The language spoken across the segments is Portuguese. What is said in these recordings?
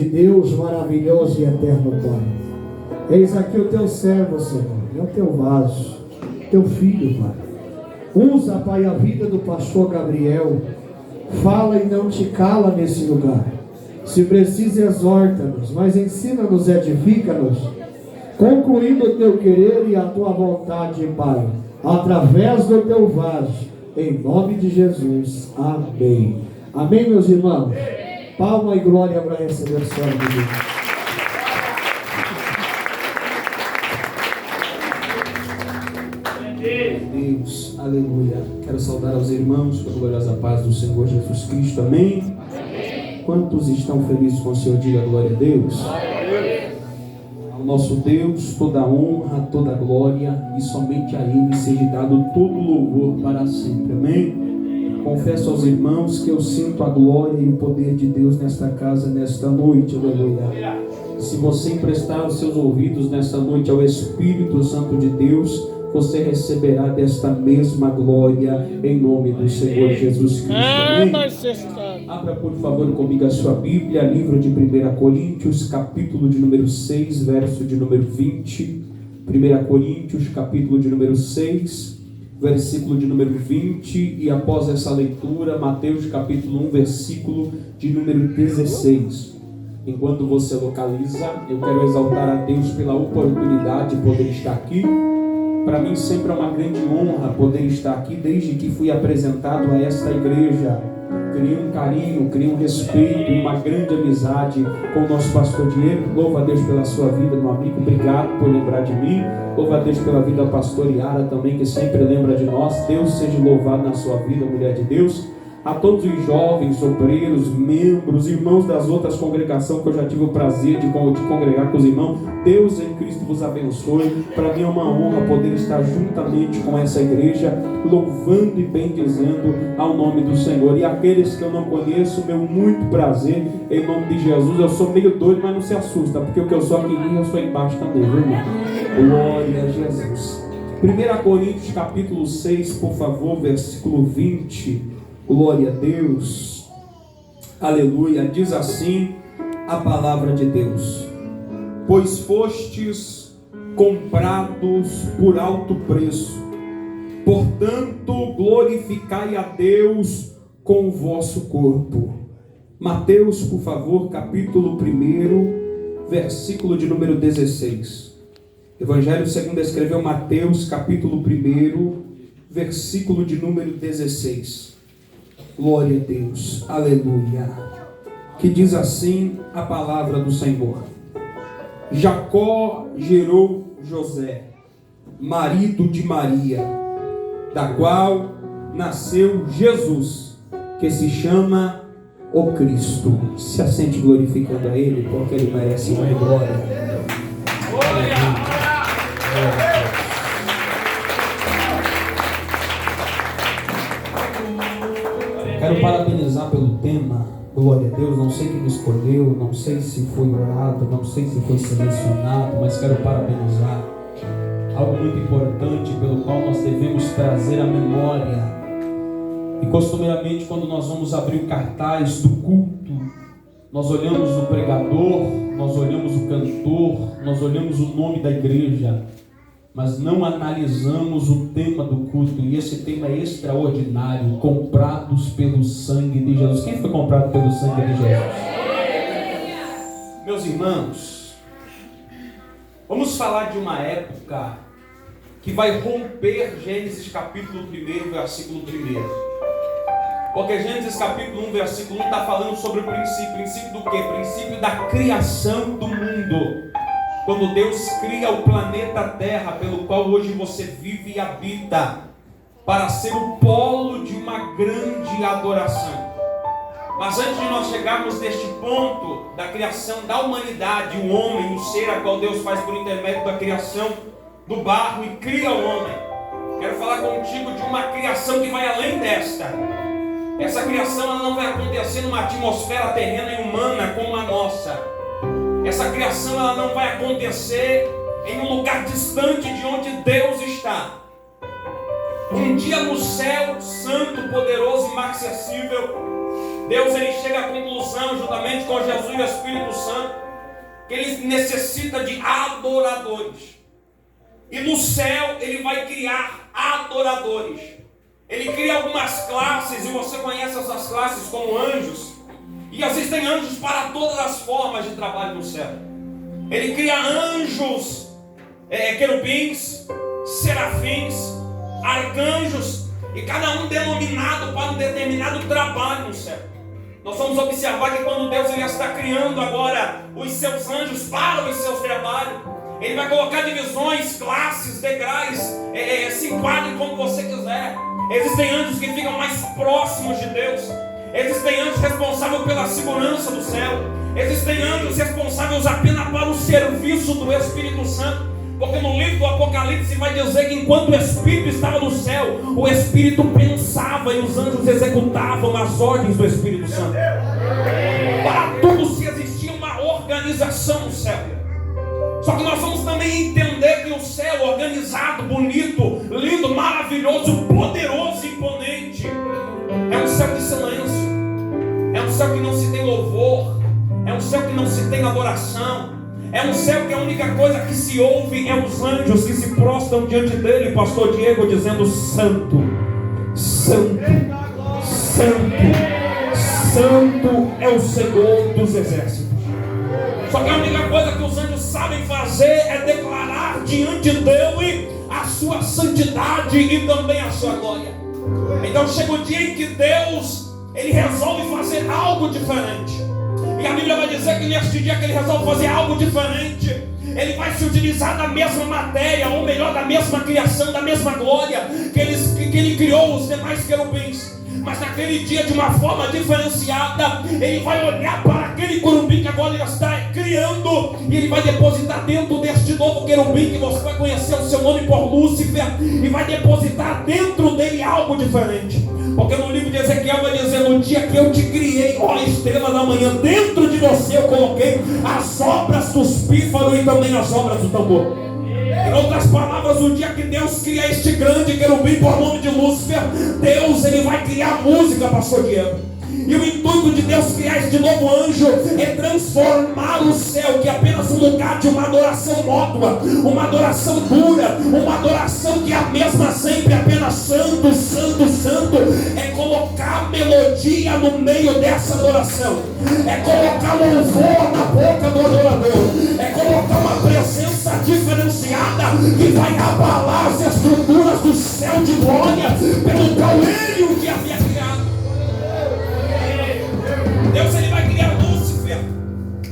Deus maravilhoso e eterno Pai. Eis aqui o teu servo, Senhor, é o teu vaso, teu filho, Pai. Usa, Pai, a vida do pastor Gabriel. Fala e não te cala nesse lugar. Se precisa, exorta-nos, mas ensina-nos, edifica-nos, concluindo o teu querer e a tua vontade, Pai, através do teu vaso, em nome de Jesus. Amém. Amém, meus irmãos. Palma e glória para receber o servo de Deus. Deus, aleluia. Quero saudar aos irmãos com a gloriosa paz do Senhor Jesus Cristo. Amém? Amém. Quantos estão felizes com o Senhor? Diga glória a Deus. Ao nosso Deus toda honra, toda glória, e somente a Ele seja dado todo louvor para sempre. Amém? Confesso aos irmãos que eu sinto a glória e o poder de Deus nesta casa, nesta noite. Aleluia. Se você emprestar os seus ouvidos nesta noite ao Espírito Santo de Deus, você receberá desta mesma glória em nome do Senhor Jesus Cristo. Amém? Abra por favor comigo a sua Bíblia, livro de 1 Coríntios, capítulo de número 6, verso de número 20. 1 Coríntios, capítulo de número 6, versículo de número 20, e após essa leitura, Mateus capítulo 1, versículo de número 16. Enquanto você localiza, eu quero exaltar a Deus pela oportunidade de poder estar aqui. Para mim sempre é uma grande honra poder estar aqui, desde que fui apresentado a esta igreja. Criei um carinho, criei um respeito e uma grande amizade com o nosso pastor Diego. Louva a Deus pela sua vida, meu amigo, obrigado por lembrar de mim. Louva a Deus pela vida da pastora Yara também, que sempre lembra de nós. Deus seja louvado na sua vida, mulher de Deus. A todos os jovens, obreiros, membros, irmãos das outras congregações que eu já tive o prazer de congregar com os irmãos, Deus em Cristo vos abençoe. Para mim é uma honra poder estar juntamente com essa igreja, louvando e bendizendo ao nome do Senhor. E aqueles que eu não conheço, meu muito prazer, em nome de Jesus. Eu sou meio doido, mas não se assusta, porque o que eu sou aqui eu sou embaixo também, viu, irmão? Glória a Jesus. 1 Coríntios capítulo 6, por favor, versículo 20. Glória a Deus, aleluia. Diz assim a palavra de Deus: pois fostes comprados por alto preço, portanto glorificai a Deus com o vosso corpo. Mateus, por favor, capítulo 1, versículo de número 16. Evangelho segundo escreveu Mateus, capítulo 1, versículo de número 16. Glória a Deus, aleluia. Que diz assim a palavra do Senhor: Jacó gerou José, marido de Maria, da qual nasceu Jesus, que se chama o Cristo. Se assente glorificando a Ele, porque Ele merece uma glória. Quero parabenizar pelo tema, glória a Deus. Não sei quem escolheu, não sei se foi orado, não sei se foi selecionado, mas quero parabenizar. Algo muito importante pelo qual nós devemos trazer à memória. E costumeiramente, quando nós vamos abrir o cartaz do culto, nós olhamos o pregador, nós olhamos o cantor, nós olhamos o nome da igreja, mas não analisamos o tema do culto. E esse tema é extraordinário: comprados pelo sangue de Jesus. Quem foi comprado pelo sangue de Jesus? Meus irmãos, vamos falar de uma época que vai romper Gênesis capítulo 1, versículo 1. Porque Gênesis capítulo 1, versículo 1 está falando sobre o princípio. Princípio do quê? Princípio da criação do mundo. Quando Deus cria o planeta Terra, pelo qual hoje você vive e habita, para ser o polo de uma grande adoração. Mas antes de nós chegarmos neste ponto da criação da humanidade, o homem, o ser a qual Deus faz por intermédio da criação do barro e cria o homem, quero falar contigo de uma criação que vai além desta. Essa criação ela não vai acontecer numa atmosfera terrena e humana como a nossa. Essa criação ela não vai acontecer em um lugar distante de onde Deus está. Um dia no céu santo, poderoso e inacessível, Deus ele chega à conclusão, juntamente com Jesus e o Espírito Santo, que ele necessita de adoradores. E no céu ele vai criar adoradores. Ele cria algumas classes, e você conhece essas classes como anjos. E existem anjos para todas as formas de trabalho no céu. Ele cria anjos, querubins, serafins, arcanjos, e cada um denominado para um determinado trabalho no céu. Nós vamos observar que quando Deus ele está criando agora os seus anjos para os seus trabalhos, ele vai colocar divisões, classes, degraus, se enquadre como você quiser. Existem anjos que ficam mais próximos de Deus. Existem anjos responsáveis pela segurança do céu. Existem anjos responsáveis apenas para o serviço do Espírito Santo. Porque no livro do Apocalipse vai dizer que enquanto o Espírito estava no céu, o Espírito pensava e os anjos executavam as ordens do Espírito Santo. Para tudo se existia uma organização no céu. Só que nós vamos também entender que o céu organizado, bonito, lindo, maravilhoso, poderoso e imponente é um céu de silêncio. É um céu que não se tem louvor. É um céu que não se tem adoração. É um céu que a única coisa que se ouve é os anjos que se prostram diante dele, pastor Diego, dizendo: Santo, Santo, Santo, Santo é o Senhor dos exércitos. Só que a única coisa que os anjos sabem fazer é declarar diante dele a sua santidade e também a sua glória. Então chega o dia em que Deus ele resolve fazer algo diferente. E a Bíblia vai dizer que neste dia que ele resolve fazer algo diferente, ele vai se utilizar da mesma matéria, ou melhor, da mesma criação, da mesma glória que ele criou os demais querubins. Mas naquele dia, de uma forma diferenciada, ele vai olhar para aquele querubim que agora ele está criando, e ele vai depositar dentro deste novo querubim, que você vai conhecer o seu nome por Lúcifer, e vai depositar dentro dele algo diferente. Porque no livro de Ezequiel vai dizer: no dia que eu te criei, ó estrela da manhã, dentro de você eu coloquei as obras dos pífaros e também as obras do tambor. Em outras palavras, no dia que Deus cria este grande querubim por nome de Lúcifer, Deus ele vai criar música, pastor Diego. E o intuito de Deus criar este novo anjo é transformar o céu, que é apenas um lugar de uma adoração mórbida, uma adoração dura, uma adoração que é a mesma sempre, apenas santo, santo, santo. É colocar melodia no meio dessa adoração, é colocar louvor na boca do adorador, é colocar uma presença diferenciada que vai abalar as estruturas do céu de glória pelo qual ele o que havia criado. Deus ele vai criar Lúcifer,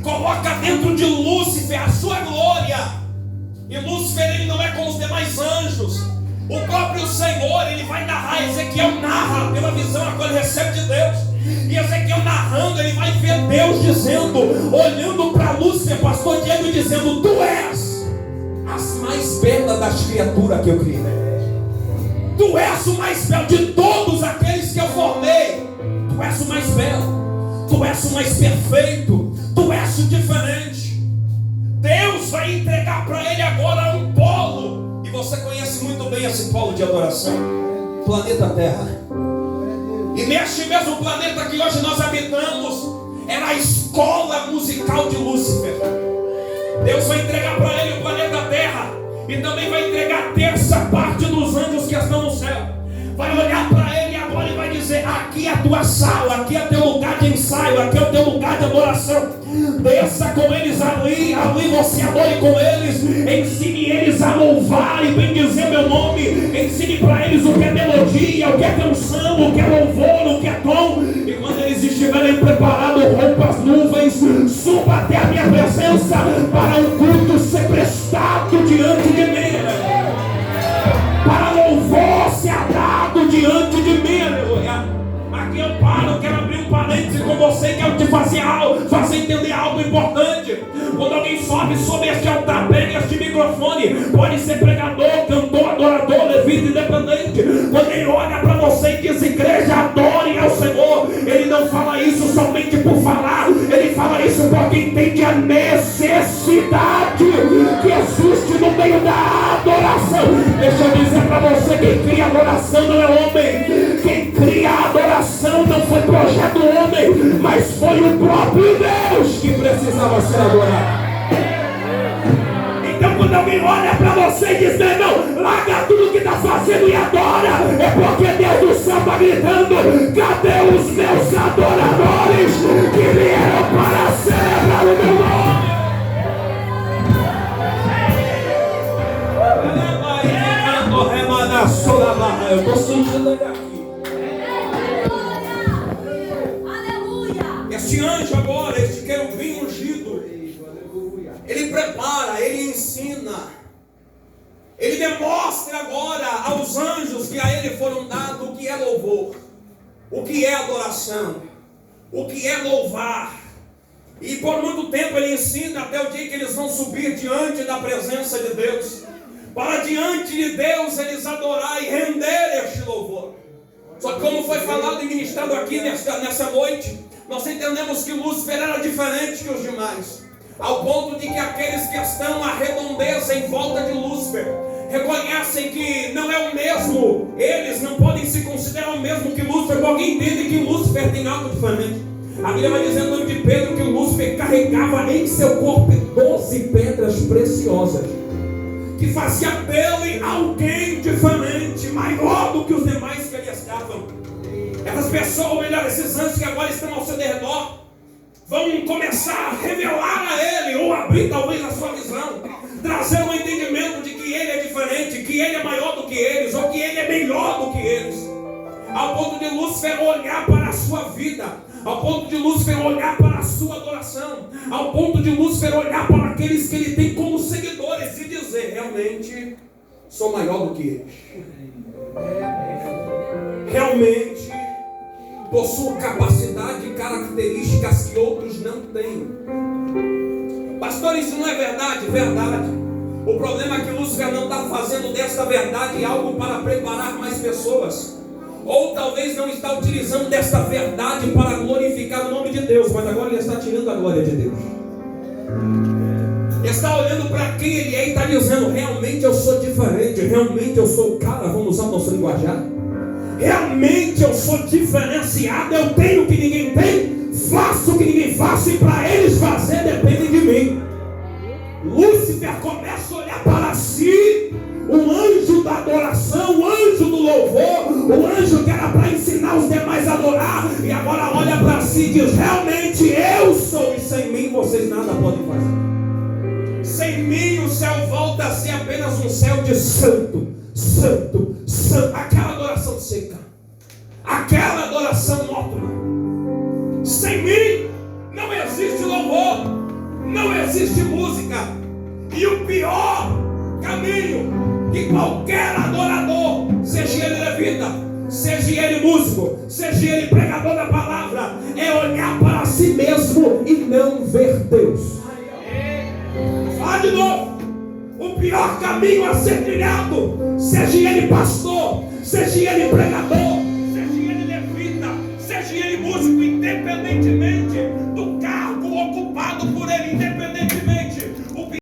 coloca dentro de Lúcifer a sua glória. E Lúcifer ele não é como os demais anjos. O próprio Senhor ele vai narrar, Ezequiel narra pela visão a qual ele recebe de Deus. E Ezequiel narrando, ele vai ver Deus dizendo, olhando para Lúcifer, pastor Diego, dizendo: tu és as mais belas das criaturas que eu criei. Tu és o mais belo de todos aqueles que eu formei. Tu és o mais belo. Tu és o mais perfeito, tu és o diferente. Deus vai entregar para ele agora um polo, e você conhece muito bem esse polo de adoração, planeta Terra. E neste mesmo planeta que hoje nós habitamos, era a escola musical de Lúcifer. Deus vai entregar para ele o planeta Terra, e também vai entregar a terça parte dos anjos que estão no céu. Vai olhar para ele agora e vai dizer: aqui é a tua sala, aqui é teu lugar de ensaio, aqui é o teu lugar de adoração. Desça com eles ali você adore com eles. Ensine eles a louvar e bendizer meu nome. Ensine para eles o que é melodia, o que é canção, o que é louvor, o que é tom. E quando eles estiverem preparados, rompa as nuvens, suba até a minha presença para o culto ser prestado diante de mim, para louvor ser dado diante de mim, aleluia. Aqui eu paro, quero abrir um parêntese com você, quero te fazer entender algo importante. Quando alguém sobe sobre este altar, pega este microfone, pode ser pregador, cantor, adorador, levita, independente. Quando ele olha para você e diz: igreja, adorem ao Senhor, ele não fala isso somente por falar, ele fala isso porque entende a necessidade que existe no meio da adoração. Deixa eu dizer para você: quem cria adoração não é homem, quem cria adoração adoração não foi projeto do homem, mas foi o próprio Deus que precisava ser adorado. Então, quando alguém olha para você e diz: não, larga tudo que está fazendo e adora, é porque Deus do céu está gritando: cadê os meus adoradores que vieram para celebrar o meu nome? Eu estou sentindo ele aqui. Este anjo agora, este querubim ungido, ele prepara, ele ensina, ele demonstra agora aos anjos que a ele foram dados o que é louvor, o que é adoração, o que é louvar. E por muito tempo ele ensina até o dia que eles vão subir diante da presença de Deus, para diante de Deus eles adorar e render este louvor. Só que, como foi falado e ministrado aqui nessa noite, nós entendemos que Lúcifer era diferente que os demais, ao ponto de que aqueles que estão à redondeza em volta de Lúcifer reconhecem que não é o mesmo, eles não podem se considerar o mesmo que Lúcifer, porque alguém entende que Lúcifer tem algo diferente. A Bíblia vai dizer no nome de Pedro que o Lúcifer carregava em seu corpo 12 pedras preciosas, que fazia dele alguém diferente, maior do que os demais que ali estavam. Essas pessoas, ou melhor, esses anjos que agora estão ao seu redor, vão começar a revelar a ele, ou abrir talvez a sua visão, trazer um entendimento de que ele é diferente, que ele é maior do que eles, ou que ele é melhor do que eles, ao ponto de Lúcifer olhar para a sua vida, ao ponto de Lúcifer olhar para a sua adoração, ao ponto de Lúcifer olhar para aqueles que ele tem como seguidores e dizer: realmente sou maior do que eles, realmente possuo capacidade e características que outros não têm. Pastor, isso não é verdade? Verdade. O problema é que Lúcifer não está fazendo desta verdade algo para preparar mais pessoas, ou talvez não está utilizando desta verdade para glorificar o nome de Deus, mas agora ele está tirando a glória de Deus. Ele está olhando para quem ele é e está dizendo: realmente eu sou diferente, realmente eu sou o cara, vamos usar o nosso linguajar, realmente eu sou diferenciado, eu tenho o que ninguém tem, faço o que ninguém faz, e para eles fazer depende de mim. Lúcifer começa a olhar para si, o anjo da adoração, o anjo do louvor, o anjo que era para ensinar os demais a adorar, e agora olha para si e diz: realmente eu sou, e sem mim vocês nada podem fazer. Sem mim o céu volta a ser apenas um céu de santo, santo, santo. Aquela adoração seca, aquela adoração monótona. Sem mim não existe louvor, não existe música. E o pior caminho que qualquer adorador, seja ele levita, seja ele músico, seja ele pregador da palavra, é olhar para si mesmo e não ver Deus. Fala de novo. O pior caminho a ser trilhado, seja ele pastor, seja ele pregador,